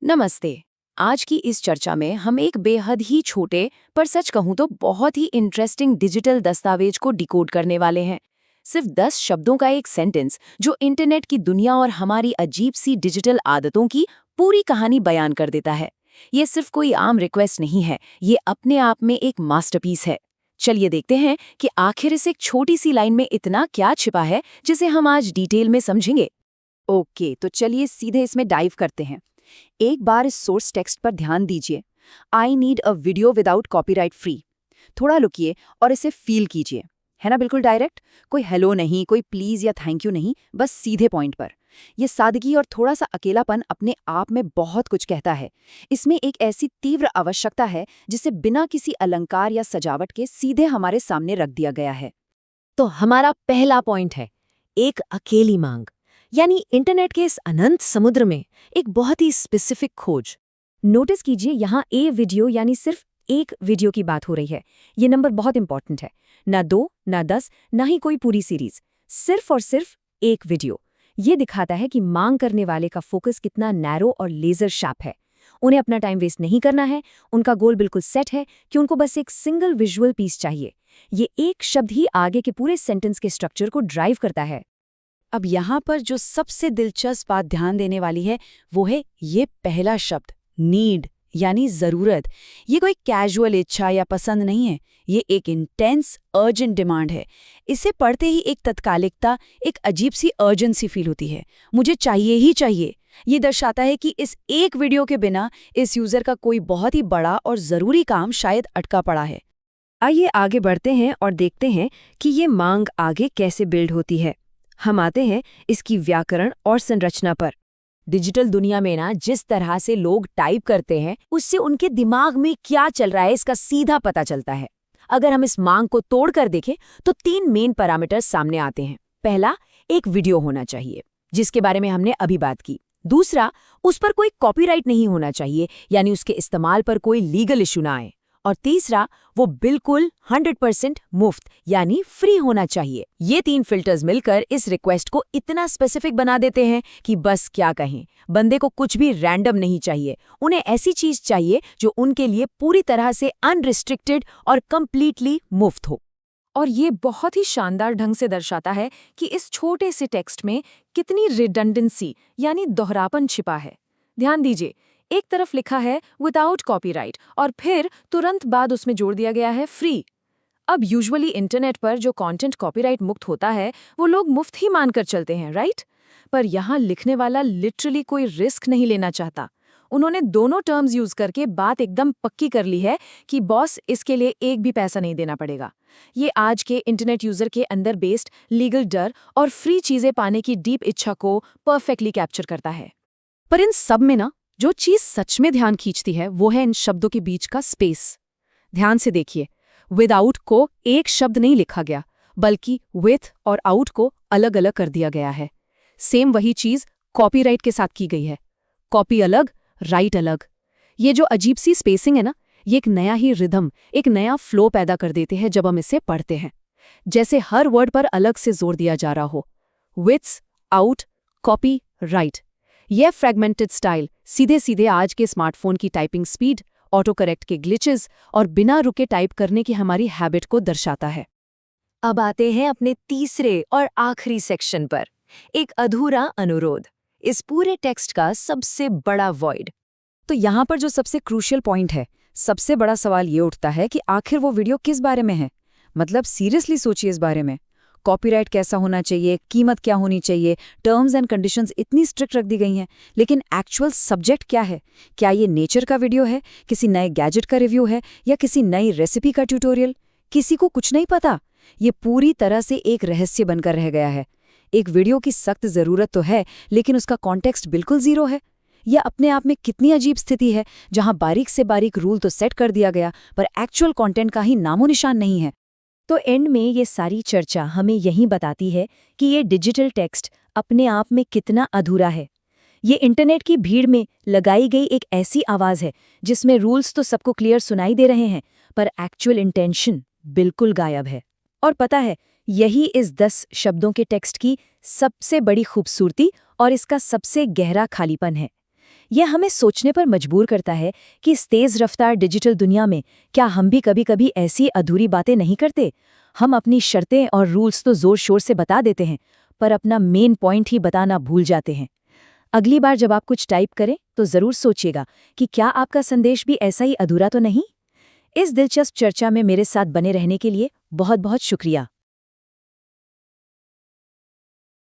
नमस्ते। आज की इस चर्चा में हम एक बेहद ही छोटे पर सच कहूं तो बहुत ही इंटरेस्टिंग डिजिटल दस्तावेज को डिकोड करने वाले हैं। सिर्फ 10 शब्दों का एक सेंटेंस जो इंटरनेट की दुनिया और हमारी अजीब सी डिजिटल आदतों की पूरी कहानी बयान कर देता है। ये सिर्फ कोई आम रिक्वेस्ट नहीं है, ये अपने आप में एक मास्टरपीस है। चलिए देखते हैं कि आखिर इस एक छोटी सी लाइन में इतना क्या छिपा है जिसे हम आज डिटेल में समझेंगे। ओके, तो चलिए सीधे इसमें डाइव करते हैं। एक बार इस सोर्स टेक्स्ट पर ध्यान दीजिए। I need a video without copyright free. थोड़ा लुकिए और इसे फील कीजिए। है ना, बिल्कुल डायरेक्ट। कोई हेलो नहीं, कोई प्लीज या थैंक यू नहीं, बस सीधे पॉइंट पर। यह सादगी और थोड़ा सा अकेलापन अपने आप में बहुत कुछ कहता है। इसमें एक ऐसी तीव्र आवश्यकता है जिसे बिना किसी अलंकार या सजावट के सीधे हमारे सामने रख दिया गया है। तो हमारा पहला पॉइंट है एक अकेली मांग, यानी इंटरनेट के इस अनंत समुद्र में एक बहुत ही स्पेसिफिक खोज। नोटिस कीजिए, यहाँ ए वीडियो यानी सिर्फ एक वीडियो की बात हो रही है। ये नंबर बहुत इंपॉर्टेंट है। ना 2, ना 10, ना ही कोई पूरी सीरीज, सिर्फ और सिर्फ एक वीडियो। ये दिखाता है कि मांग करने वाले का फोकस कितना नैरो और लेजर शार्प है। उन्हें अपना टाइम वेस्ट नहीं करना है। उनका गोल बिल्कुल सेट है कि उनको बस एक सिंगल विजुअल पीस चाहिए। ये एक शब्द ही आगे के पूरे सेंटेंस के स्ट्रक्चर को ड्राइव करता है। अब यहाँ पर जो सबसे दिलचस्प बात ध्यान देने वाली है वो है ये पहला शब्द नीड, यानी जरूरत। ये कोई कैजुअल इच्छा या पसंद नहीं है, ये एक इंटेंस अर्जेंट डिमांड है। इसे पढ़ते ही एक तत्कालिकता, एक अजीब सी अर्जेंसी फील होती है। मुझे चाहिए ही चाहिए। ये दर्शाता है कि इस एक वीडियो के बिना इस यूजर का कोई बहुत ही बड़ा और जरूरी काम शायद अटका पड़ा है। आइए आगे बढ़ते हैं और देखते हैं कि ये मांग आगे कैसे बिल्ड होती है। हम आते हैं इसकी व्याकरण और संरचना पर। डिजिटल दुनिया में ना जिस तरह से लोग टाइप करते हैं उससे उनके दिमाग में क्या चल रहा है इसका सीधा पता चलता है। अगर हम इस मांग को तोड़कर देखें तो 3 मेन पैरामीटर्स सामने आते हैं। पहला, एक वीडियो होना चाहिए जिसके बारे में हमने अभी बात की। दूसरा, उस पर कोई कॉपीराइट नहीं होना चाहिए, यानी उसके इस्तेमाल पर कोई लीगल इशू ना आए। और तीसरा, वो बिल्कुल 100% मुफ्त यानी फ्री होना चाहिए। ये 3 फिल्टर्स मिलकर इस रिक्वेस्ट को इतना स्पेसिफिक बना देते हैं कि बस क्या कहें। बंदे को कुछ भी रैंडम नहीं चाहिए, उन्हें ऐसी चीज चाहिए जो उनके लिए पूरी तरह से अनरिस्ट्रिक्टेड और कंप्लीटली मुफ्त हो। और ये बहुत ही शानदार ढंग से दर्शाता है कि इस छोटे से टेक्स्ट में कितनी रिडंडेंसी यानी दोहरापन छिपा है। ध्यान दीजिए, एक तरफ लिखा है विदाउट कॉपीराइट और फिर तुरंत बाद उसमें जोड़ दिया गया है फ्री। अब यूजुअली इंटरनेट पर जो कंटेंट कॉपीराइट मुक्त होता है वो लोग मुफ्त ही मानकर चलते हैं, राइट? पर यहाँ लिखने वाला लिटरली कोई रिस्क नहीं लेना चाहता। उन्होंने दोनों टर्म्स यूज करके बात एकदम पक्की कर ली है कि बॉस इसके लिए एक भी पैसा नहीं देना पड़ेगा। ये आज के इंटरनेट यूजर के अंदर बेस्ड लीगल डर और फ्री चीजें पाने की डीप इच्छा को परफेक्टली कैप्चर करता है। पर इन सब में ना जो चीज सच में ध्यान खींचती है वो है इन शब्दों के बीच का स्पेस। ध्यान से देखिए, विदाउट को एक शब्द नहीं लिखा गया, बल्कि विथ और आउट को अलग अलग कर दिया गया है। सेम वही चीज कॉपीराइट के साथ की गई है। कॉपी अलग, राइट अलग। ये जो अजीब सी स्पेसिंग है ना, ये एक नया ही रिदम, एक नया फ्लो पैदा कर देते हैं जब हम इसे पढ़ते हैं। जैसे हर वर्ड पर अलग से जोर दिया जा रहा हो। विथ्स, आउट, कॉपी, राइट। यह फ्रेगमेंटेड स्टाइल सीधे सीधे आज के स्मार्टफोन की टाइपिंग स्पीड, ऑटो करेक्ट के ग्लिचेस और बिना रुके टाइप करने की हमारी हैबिट को दर्शाता है। अब आते हैं अपने तीसरे और आखिरी सेक्शन पर, एक अधूरा अनुरोध, इस पूरे टेक्स्ट का सबसे बड़ा वॉइड। तो यहाँ पर जो सबसे क्रूशियल पॉइंट है, सबसे बड़ा सवाल ये उठता है कि आखिर वो वीडियो किस बारे में है। मतलब सीरियसली सोचिए इस बारे में। कॉपीराइट कैसा होना चाहिए, कीमत क्या होनी चाहिए, टर्म्स एंड कंडीशंस इतनी स्ट्रिक्ट रख दी गई हैं, लेकिन एक्चुअल सब्जेक्ट क्या है? क्या ये नेचर का वीडियो है, किसी नए गैजेट का रिव्यू है, या किसी नई रेसिपी का ट्यूटोरियल? किसी को कुछ नहीं पता। ये पूरी तरह से एक रहस्य बनकर रह गया है। एक वीडियो की सख्त जरूरत तो है, लेकिन उसका कॉन्टेक्स्ट बिल्कुल जीरो है। यह अपने आप में कितनी अजीब स्थिति है, जहां बारीक से बारीक रूल तो सेट कर दिया गया, पर एक्चुअल कंटेंट का ही नामो निशान नहीं है। तो एंड में ये सारी चर्चा हमें यही बताती है कि ये डिजिटल टेक्स्ट अपने आप में कितना अधूरा है। ये इंटरनेट की भीड़ में लगाई गई एक ऐसी आवाज़ है जिसमें रूल्स तो सबको क्लियर सुनाई दे रहे हैं, पर एक्चुअल इंटेंशन बिल्कुल गायब है। और पता है, यही इस 10 शब्दों के टेक्स्ट की सबसे बड़ी खूबसूरती और इसका सबसे गहरा खालीपन है। यह हमें सोचने पर मजबूर करता है कि इस तेज रफ्तार डिजिटल दुनिया में क्या हम भी कभी-कभी ऐसी अधूरी बातें नहीं करते? हम अपनी शर्तें और रूल्स तो जोर शोर से बता देते हैं, पर अपना मेन पॉइंट ही बताना भूल जाते हैं। अगली बार जब आप कुछ टाइप करें तो जरूर सोचिएगा कि क्या आपका संदेश भी ऐसा ही अधूरा तो नहीं। इस दिलचस्प चर्चा में मेरे साथ बने रहने के लिए बहुत बहुत शुक्रिया।